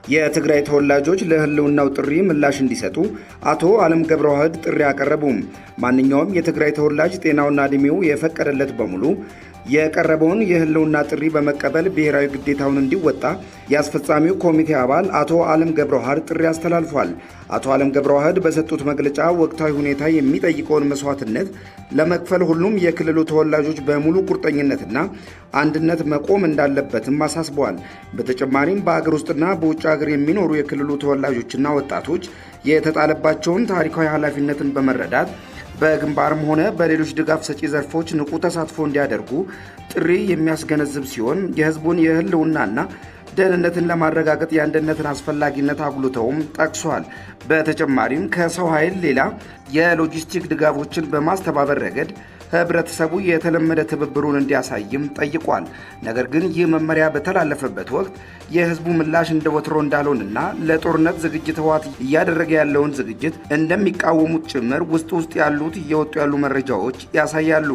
የትግራይ ተወላጆች ለህልውናው ጥሪ ምላሽ እንዲሰጡ አቶ አለም ገብረዋህድ ጥሪ አቀረቡ። ማንኛውም የትግራይ ተወላጅ ጤናውና እድሜው የፈቀደለት በሙሉ የቀረበውን የህልውና ጥሪ በመቀበል ብሔራዊ ግዴታውን እንዲወጣ የአስፈጻሚው ኮሚቴ አባል አቶ አለም ገብረዋህድ ጥሪ አስተላልፏል። አቶ አለም ገብረዋህድ በሰጡት መግለጫ ወቅታዊ ሁኔታ የሚጠይቀውን መስዋዕትነት ለመክፈል ሁሉም የክልሉ ተወላጆች በሙሉ ቁርጠኝነትና አንድነት መቆም እንዳለበትም አሳስበዋል። በተጨማሪም በአገር ውስጥና በውጭ ሀገር የሚኖሩ የክልሉ ተወላጆችና ወጣቶች የተጣለባቸውን ታሪካዊ ኃላፊነትን በመረዳት በግንባርም ሆነ በሌሎች ድጋፍ ሰጪ ዘርፎች ንቁ ተሳትፎ እንዲያደርጉ ጥሪ የሚያስገነዝብ ሲሆን የህዝቡን የህልውናና ደህንነትን ለማረጋገጥ የአንድነትን አስፈላጊነት አጉልተውም ጠቅሷል። በተጨማሪም ከሰው ኃይል ሌላ የሎጂስቲክ ድጋፎችን በማስተባበር ረገድ ህብረተሰቡ የተለመደ ትብብሩን እንዲያሳይም ጠይቋል። ነገር ግን ይህ መመሪያ በተላለፈበት ወቅት የህዝቡ ምላሽ እንደ ወትሮ እንዳልሆነና ለጦርነት ዝግጅት ህወሓት እያደረገ ያለውን ዝግጅት እንደሚቃወሙት ጭምር ውስጥ እየወጡ ያሉ መረጃዎች ያሳያሉ።